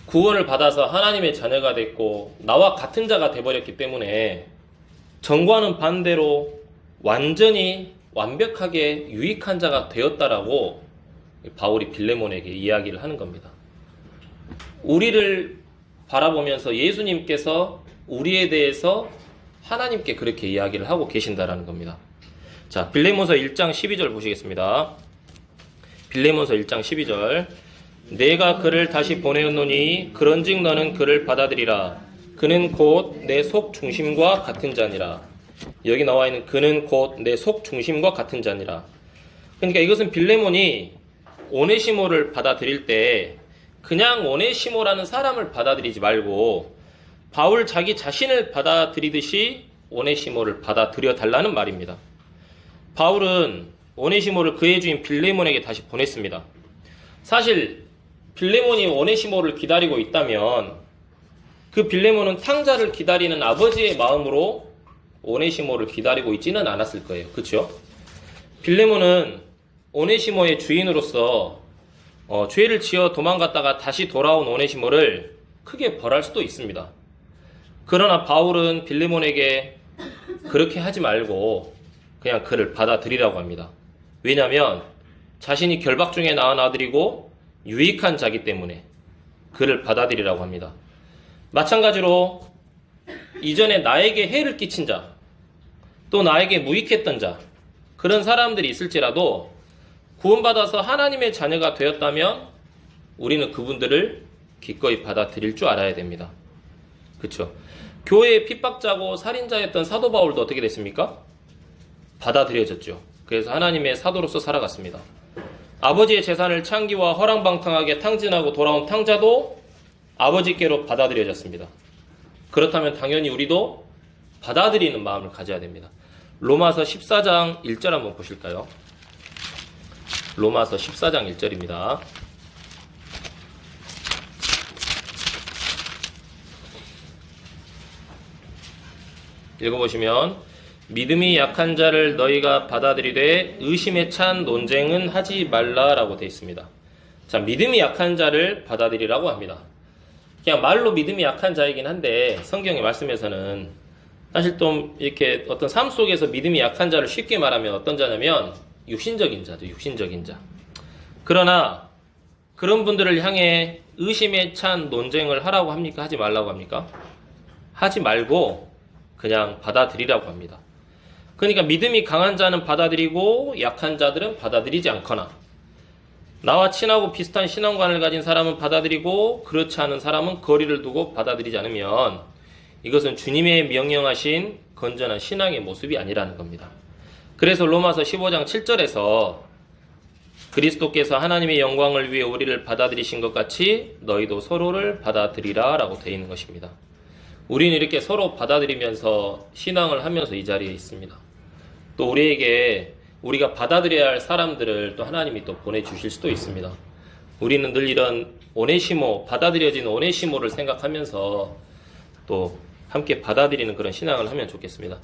구원을 받아서 하나님의 자녀가 됐고 나와 같은 자가 돼버렸기 때문에 전과는 반대로 완전히 완벽하게 유익한 자가 되었다라고 바울이 빌레몬에게 이야기를 하는 겁니다. 우리를 바라보면서 예수님께서 우리에 대해서 하나님께 그렇게 이야기를 하고 계신다라는 겁니다. 자, 빌레몬서 1장 12절 보시겠습니다. 빌레몬서 1장 12절. 내가 그를 다시 보내었노니 그런즉 너는 그를 받아들이라. 그는 곧 내 속 중심과 같은 자니라. 여기 나와 있는 그는 곧 내 속 중심과 같은 자니라. 그러니까 이것은 빌레몬이 오네시모를 받아들일 때 그냥 오네시모라는 사람을 받아들이지 말고 바울 자기 자신을 받아들이듯이 오네시모를 받아들여 달라는 말입니다. 바울은 오네시모를 그의 주인 빌레몬에게 다시 보냈습니다. 사실 빌레몬이 오네시모를 기다리고 있다면 그 빌레몬은 탕자를 기다리는 아버지의 마음으로 오네시모를 기다리고 있지는 않았을 거예요. 그렇죠? 빌레몬은 오네시모의 주인으로서 죄를 지어 도망갔다가 다시 돌아온 오네시모를 크게 벌할 수도 있습니다. 그러나 바울은 빌레몬에게 그렇게 하지 말고 그냥 그를 받아들이라고 합니다. 왜냐하면 자신이 결박 중에 낳은 아들이고 유익한 자기 때문에 그를 받아들이라고 합니다. 마찬가지로 이전에 나에게 해를 끼친 자, 또 나에게 무익했던 자, 그런 사람들이 있을지라도 구원받아서 하나님의 자녀가 되었다면 우리는 그분들을 기꺼이 받아들일 줄 알아야 됩니다. 그렇죠? 교회의 핍박자고 살인자였던 사도 바울도 어떻게 됐습니까? 받아들여졌죠. 그래서 하나님의 사도로서 살아갔습니다. 아버지의 재산을 창기와 허랑방탕하게 탕진하고 돌아온 탕자도 아버지께로 받아들여졌습니다. 그렇다면 당연히 우리도 받아들이는 마음을 가져야 됩니다. 로마서 14장 1절 한번 보실까요? 로마서 14장 1절입니다. 읽어보시면 믿음이 약한 자를 너희가 받아들이되 의심에 찬 논쟁은 하지 말라라고 되어 있습니다. 자, 믿음이 약한 자를 받아들이라고 합니다. 그냥 말로 믿음이 약한 자이긴 한데 성경의 말씀에서는 사실 좀 이렇게 어떤 삶 속에서 믿음이 약한 자를 쉽게 말하면 어떤 자냐면 육신적인 자죠. 육신적인 자. 그러나 그런 분들을 향해 의심에 찬 논쟁을 하라고 합니까? 하지 말라고 합니까? 하지 말고 그냥 받아들이라고 합니다. 그러니까 믿음이 강한 자는 받아들이고 약한 자들은 받아들이지 않거나, 나와 친하고 비슷한 신앙관을 가진 사람은 받아들이고 그렇지 않은 사람은 거리를 두고 받아들이지 않으면 이것은 주님의 명령하신 건전한 신앙의 모습이 아니라는 겁니다. 그래서 로마서 15장 7절에서 그리스도께서 하나님의 영광을 위해 우리를 받아들이신 것 같이 너희도 서로를 받아들이라 라고 되어 있는 것입니다. 우리는 이렇게 서로 받아들이면서 신앙을 하면서 이 자리에 있습니다. 또 우리에게 우리가 받아들여야 할 사람들을 또 하나님이 또 보내주실 수도 있습니다. 우리는 늘 이런 오네시모, 받아들여진 오네시모를 생각하면서 또 함께 받아들이는 그런 신앙을 하면 좋겠습니다.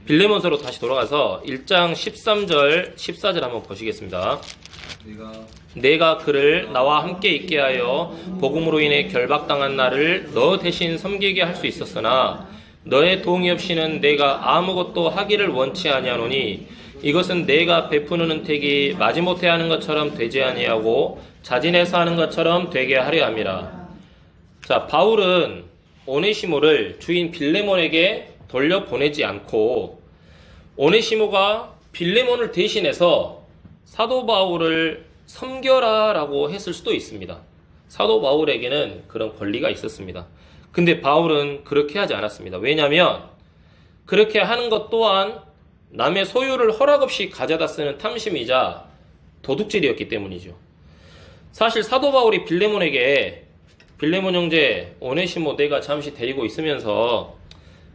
빌레몬서로 다시 돌아가서 1장 13절 14절 한번 보시겠습니다. 내가 그를 나와 함께 있게 하여 복음으로 인해 결박당한 나를 너 대신 섬기게 할 수 있었으나 너의 동의 없이는 내가 아무것도 하기를 원치 아니하노니 이것은 내가 베푸는 은택이 마지못해 하는 것처럼 되지 아니하고 자진해서 하는 것처럼 되게 하려 함이라. 자, 바울은 오네시모를 주인 빌레몬에게 돌려보내지 않고 오네시모가 빌레몬을 대신해서 사도 바울을 섬겨라 라고 했을 수도 있습니다. 사도 바울에게는 그런 권리가 있었습니다. 근데 바울은 그렇게 하지 않았습니다. 왜냐하면 그렇게 하는 것 또한 남의 소유를 허락 없이 가져다 쓰는 탐심이자 도둑질이었기 때문이죠. 사실 사도 바울이 빌레몬에게 빌레몬 형제 오네시모 내가 잠시 데리고 있으면서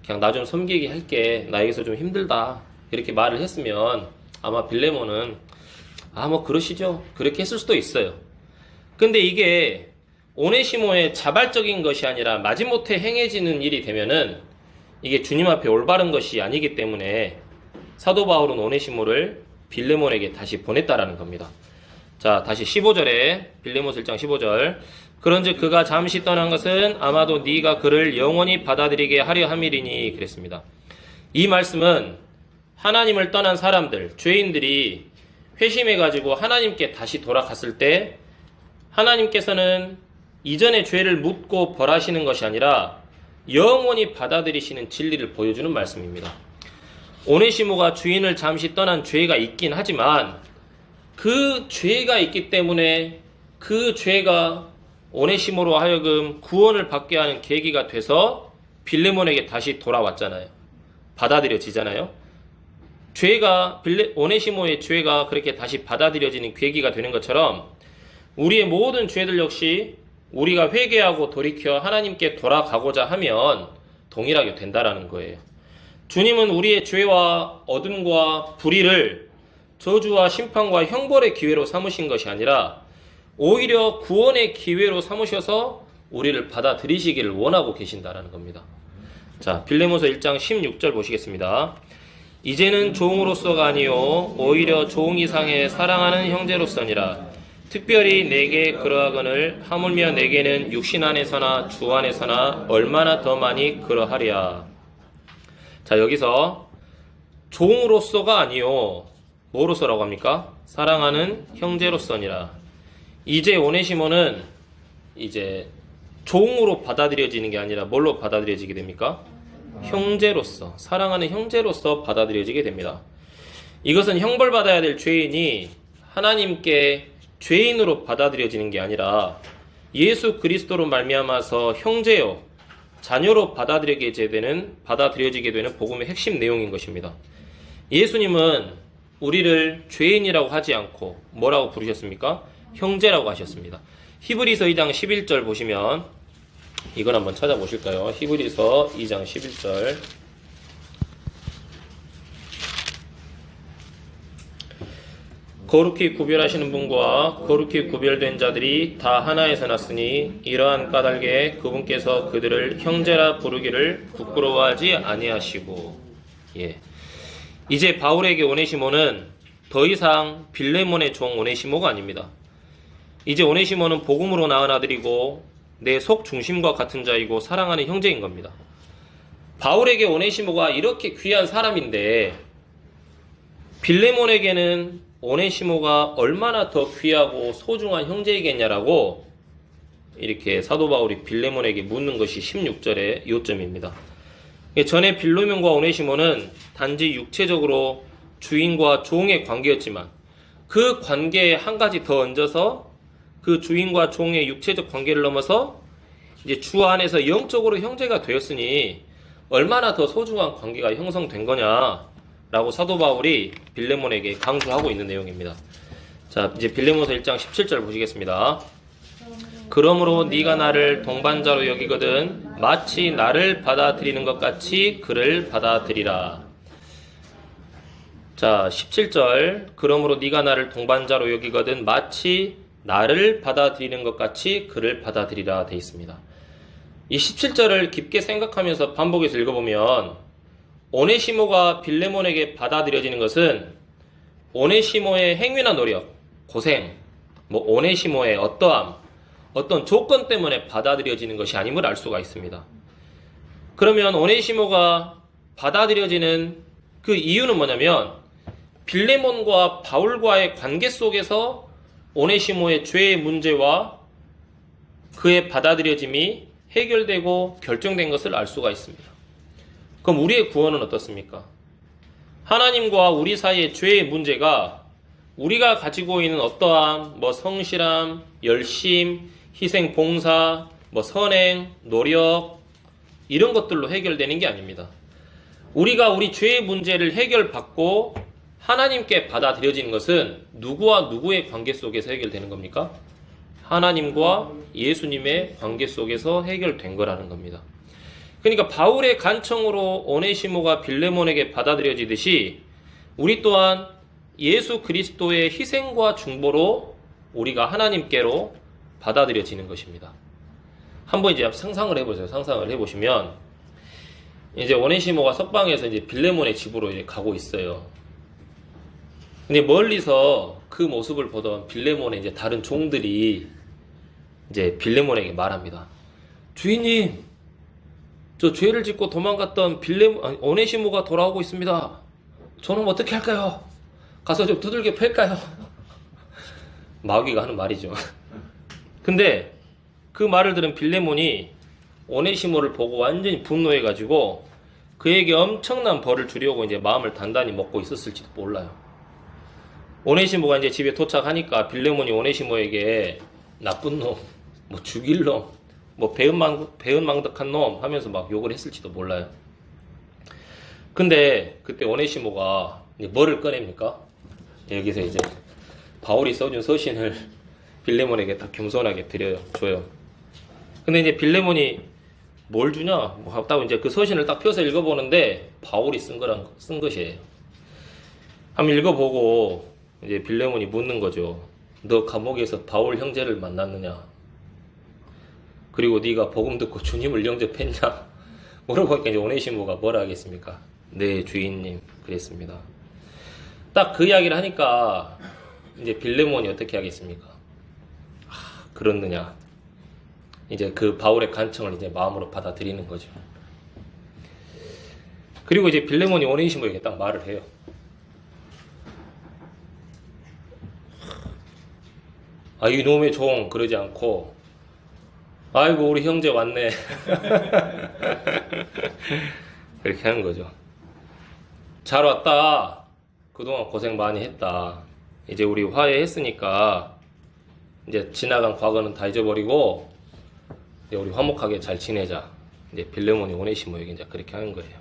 그냥 나 좀 섬기게 할게, 나 여기서 좀 힘들다 이렇게 말을 했으면 아마 빌레몬은 뭐 그러시죠, 그렇게 했을 수도 있어요. 근데 이게 오네시모의 자발적인 것이 아니라 마지못해 행해지는 일이 되면은 이게 주님 앞에 올바른 것이 아니기 때문에 사도 바울은 오네시모를 빌레몬에게 다시 보냈다라는 겁니다. 자, 다시 15절에 빌레몬서 1장 15절. 그런즉 그가 잠시 떠난 것은 아마도 네가 그를 영원히 받아들이게 하려 함이리니 그랬습니다. 이 말씀은 하나님을 떠난 사람들, 죄인들이 회심해가지고 하나님께 다시 돌아갔을 때 하나님께서는 이전의 죄를 묻고 벌하시는 것이 아니라 영원히 받아들이시는 진리를 보여주는 말씀입니다. 오네시모가 주인을 잠시 떠난 죄가 있긴 하지만 그 죄가 있기 때문에 그 죄가 오네시모로 하여금 구원을 받게 하는 계기가 돼서 빌레몬에게 다시 돌아왔잖아요. 받아들여지잖아요. 오네시모의 죄가 그렇게 다시 받아들여지는 계기가 되는 것처럼 우리의 모든 죄들 역시 우리가 회개하고 돌이켜 하나님께 돌아가고자 하면 동일하게 된다라는 거예요. 주님은 우리의 죄와 어둠과 불의를 저주와 심판과 형벌의 기회로 삼으신 것이 아니라 오히려 구원의 기회로 삼으셔서 우리를 받아들이시기를 원하고 계신다라는 겁니다. 자, 빌레몬서 1장 16절 보시겠습니다. 이제는 종으로서가 아니요 오히려 종 이상의 사랑하는 형제로서니라. 특별히 내게 그러하거늘 하물며 내게는 육신 안에서나 주 안에서나 얼마나 더 많이 그러하랴. 자, 여기서 종으로서가 아니요 뭐로서라고 합니까? 사랑하는 형제로서니라. 이제 오네시모는 이제 종으로 받아들여지는 게 아니라 뭘로 받아들여지게 됩니까? 형제로서, 사랑하는 형제로서 받아들여지게 됩니다. 이것은 형벌받아야 될 죄인이 하나님께 죄인으로 받아들여지는 게 아니라 예수 그리스도로 말미암아서 형제요, 자녀로 받아들여지게 되는 복음의 핵심 내용인 것입니다. 예수님은 우리를 죄인이라고 하지 않고 뭐라고 부르셨습니까? 형제라고 하셨습니다. 히브리서 2장 11절 보시면 이건 한번 찾아보실까요? 히브리서 2장 11절. 거룩히 구별하시는 분과 거룩히 구별된 자들이 다 하나에서 났으니 이러한 까닭에 그분께서 그들을 형제라 부르기를 부끄러워하지 아니하시고. 이제 바울에게 오네시모는 더 이상 빌레몬의 종 오네시모가 아닙니다. 이제 오네시모는 복음으로 낳은 아들이고 내 속 중심과 같은 자이고 사랑하는 형제인 겁니다. 바울에게 오네시모가 이렇게 귀한 사람인데 빌레몬에게는 오네시모가 얼마나 더 귀하고 소중한 형제이겠냐라고 이렇게 사도 바울이 빌레몬에게 묻는 것이 16절의 요점입니다. 전에 빌레몬과 오네시모는 단지 육체적으로 주인과 종의 관계였지만 그 관계에 한 가지 더 얹어서 그 주인과 종의 육체적 관계를 넘어서 이제 주 안에서 영적으로 형제가 되었으니 얼마나 더 소중한 관계가 형성된 거냐라고 사도 바울이 빌레몬에게 강조하고 있는 내용입니다. 자, 이제 빌레몬서 1장 17절 보시겠습니다. 그러므로 네가 나를 동반자로 여기거든 마치 나를 받아들이는 것 같이 그를 받아들이라. 자, 17절. 그러므로 네가 나를 동반자로 여기거든 마치 나를 받아들이는 것 같이 그를 받아들이라 돼 있습니다. 이 17절을 깊게 생각하면서 반복해서 읽어보면 오네시모가 빌레몬에게 받아들여지는 것은 오네시모의 행위나 노력, 고생, 오네시모의 어떠함, 어떤 조건 때문에 받아들여지는 것이 아님을 알 수가 있습니다. 그러면 오네시모가 받아들여지는 그 이유는 뭐냐면 빌레몬과 바울과의 관계 속에서 오네시모의 죄의 문제와 그의 받아들여짐이 해결되고 결정된 것을 알 수가 있습니다. 그럼 우리의 구원은 어떻습니까? 하나님과 우리 사이의 죄의 문제가 우리가 가지고 있는 어떠한 성실함, 열심, 희생, 봉사, 선행, 노력 이런 것들로 해결되는 게 아닙니다. 우리가 우리 죄의 문제를 해결받고 하나님께 받아들여지는 것은 누구와 누구의 관계 속에서 해결되는 겁니까? 하나님과 예수님의 관계 속에서 해결된 거라는 겁니다. 그러니까 바울의 간청으로 오네시모가 빌레몬에게 받아들여지듯이 우리 또한 예수 그리스도의 희생과 중보로 우리가 하나님께로 받아들여지는 것입니다. 한번 이제 상상을 해보세요. 상상을 해보시면 이제 오네시모가 석방해서 이제 빌레몬의 집으로 이제 가고 있어요. 근데 멀리서 그 모습을 보던 빌레몬의 이제 다른 종들이 이제 빌레몬에게 말합니다. 주인님, 저 죄를 짓고 도망갔던 오네시모가 돌아오고 있습니다. 저는 어떻게 할까요? 가서 좀 두들겨 팰까요? 마귀가 하는 말이죠. 근데 그 말을 들은 빌레몬이 오네시모를 보고 완전히 분노해가지고 그에게 엄청난 벌을 주려고 이제 마음을 단단히 먹고 있었을지도 몰라요. 오네시모가 이제 집에 도착하니까 빌레몬이 오네시모에게 나쁜 놈, 죽일 놈, 배은망덕한 놈 하면서 막 욕을 했을지도 몰라요. 근데 그때 오네시모가 뭐를 꺼냅니까? 여기서 이제 바울이 써준 서신을 빌레몬에게 딱 겸손하게 줘요. 근데 이제 빌레몬이 뭘 주냐? 딱 이제 그 서신을 딱 펴서 읽어보는데 바울이 쓴 것이에요. 한번 읽어보고 이제 빌레몬이 묻는 거죠. 너 감옥에서 바울 형제를 만났느냐? 그리고 네가 복음 듣고 주님을 영접했냐? 물어보니까 이제 오네시모가 뭐라 하겠습니까? 네, 주인님, 그랬습니다. 딱 그 이야기를 하니까 이제 빌레몬이 어떻게 하겠습니까? 그렇느냐? 이제 그 바울의 간청을 이제 마음으로 받아들이는 거죠. 그리고 이제 빌레몬이 오네시모에게 딱 말을 해요. 이놈의 종 그러지 않고, 아이고 우리 형제 왔네. 그렇게 하는 거죠. 잘 왔다. 그동안 고생 많이 했다. 이제 우리 화해했으니까 이제 지나간 과거는 다 잊어버리고 이제 우리 화목하게 잘 지내자. 이제 빌레몬이 오네시모에게 이제 그렇게 하는 거예요.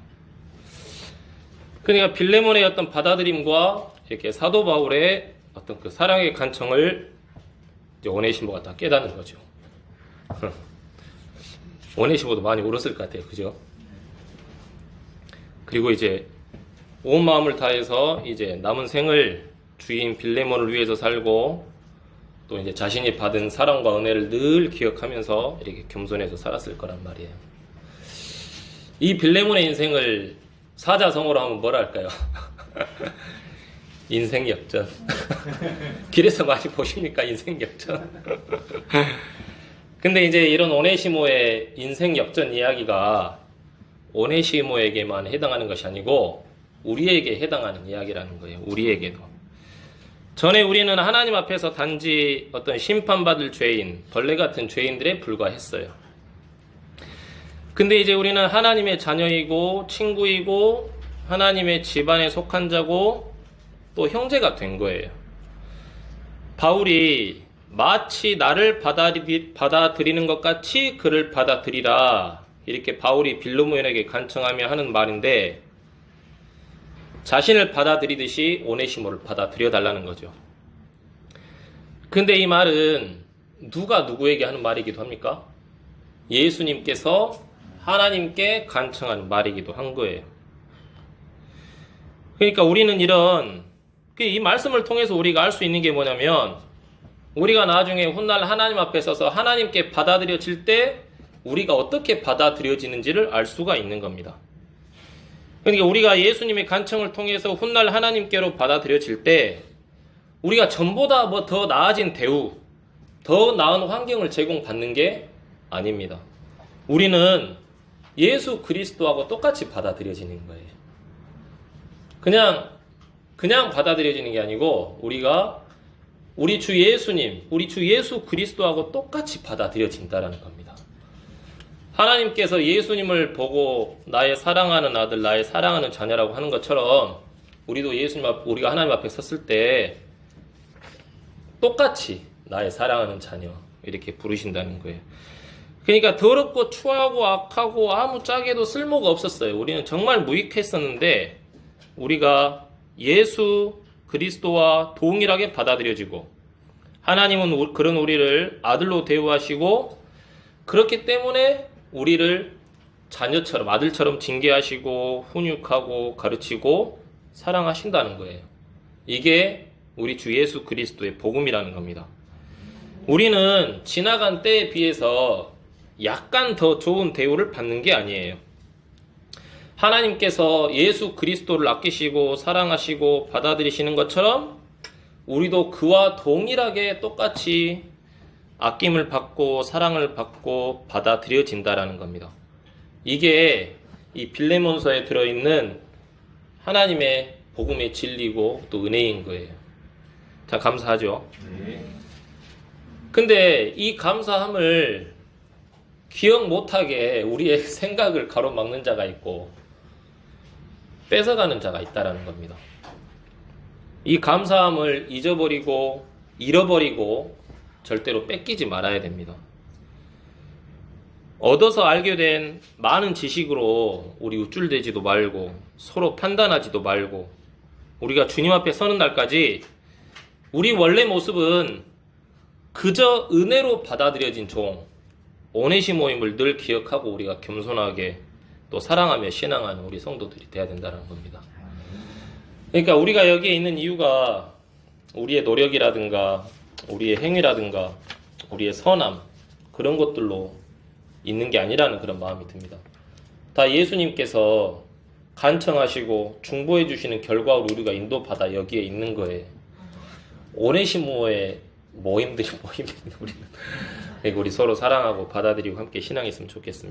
그러니까 빌레몬의 어떤 받아들임과 이렇게 사도 바울의 어떤 그 사랑의 간청을 이제 오네시모가 다 깨닫는 거죠. 오네시모도 많이 울었을 것 같아요. 그죠? 그리고 이제 온 마음을 다해서 이제 남은 생을 주인 빌레몬을 위해서 살고 또 이제 자신이 받은 사랑과 은혜를 늘 기억하면서 이렇게 겸손해서 살았을 거란 말이에요. 이 빌레몬의 인생을 사자성어로 하면 뭐라 할까요? 인생 역전. 길에서 많이 보십니까? 인생 역전. 근데 이제 이런 오네시모의 인생 역전 이야기가 오네시모에게만 해당하는 것이 아니고 우리에게 해당하는 이야기라는 거예요. 우리에게도. 전에 우리는 하나님 앞에서 단지 어떤 심판받을 죄인, 벌레 같은 죄인들에 불과했어요. 근데 이제 우리는 하나님의 자녀이고 친구이고 하나님의 집안에 속한 자고 또 형제가 된 거예요. 바울이 마치 나를 받아들이는 것 같이 그를 받아들이라, 이렇게 바울이 빌레몬에게 간청하며 하는 말인데 자신을 받아들이듯이 오네시모를 받아들여 달라는 거죠. 근데 이 말은 누가 누구에게 하는 말이기도 합니까? 예수님께서 하나님께 간청하는 말이기도 한 거예요. 그러니까 우리는 이 말씀을 통해서 우리가 알 수 있는 게 뭐냐면, 우리가 나중에 훗날 하나님 앞에 서서 하나님께 받아들여질 때 우리가 어떻게 받아들여지는지를 알 수가 있는 겁니다. 그러니까 우리가 예수님의 간청을 통해서 훗날 하나님께로 받아들여질 때 우리가 전보다 뭐 더 나아진 대우, 더 나은 환경을 제공받는 게 아닙니다. 우리는 예수 그리스도하고 똑같이 받아들여지는 거예요. 그냥 받아들여지는 게 아니고 우리가 우리 주 예수님, 우리 주 예수 그리스도하고 똑같이 받아들여진다라는 겁니다. 하나님께서 예수님을 보고 나의 사랑하는 아들, 나의 사랑하는 자녀라고 하는 것처럼 우리도 우리가 하나님 앞에 섰을 때 똑같이 나의 사랑하는 자녀 이렇게 부르신다는 거예요. 그러니까 더럽고 추하고 악하고 아무 짝에도 쓸모가 없었어요. 우리는 정말 무익했었는데 우리가 예수 그리스도와 동일하게 받아들여지고 하나님은 그런 우리를 아들로 대우하시고 그렇기 때문에 우리를 자녀처럼 아들처럼 징계하시고 훈육하고 가르치고 사랑하신다는 거예요. 이게 우리 주 예수 그리스도의 복음이라는 겁니다. 우리는 지나간 때에 비해서 약간 더 좋은 대우를 받는 게 아니에요. 하나님께서 예수 그리스도를 아끼시고 사랑하시고 받아들이시는 것처럼 우리도 그와 동일하게 똑같이 아낌을 받고 사랑을 받고 받아들여진다라는 겁니다. 이게 이 빌레몬서에 들어있는 하나님의 복음의 진리고 또 은혜인 거예요. 자, 감사하죠. 근데 이 감사함을 기억 못하게 우리의 생각을 가로막는 자가 있고 뺏어가는 자가 있다라는 겁니다. 이 감사함을 잊어버리고 잃어버리고 절대로 뺏기지 말아야 됩니다. 얻어서 알게 된 많은 지식으로 우리 우쭐대지도 말고 서로 판단하지도 말고 우리가 주님 앞에 서는 날까지 우리 원래 모습은 그저 은혜로 받아들여진 종 오네시모임을 늘 기억하고 우리가 겸손하게 또 사랑하며 신앙하는 우리 성도들이 돼야 된다는 겁니다. 그러니까 우리가 여기에 있는 이유가 우리의 노력이라든가 우리의 행위라든가 우리의 선함 그런 것들로 있는 게 아니라는 그런 마음이 듭니다. 다 예수님께서 간청하시고 중보해 주시는 결과로 우리가 인도받아 여기에 있는 거예요. 오네시모의 모임입니다. 우리는 우리 서로 사랑하고 받아들이고 함께 신앙했으면 좋겠습니다.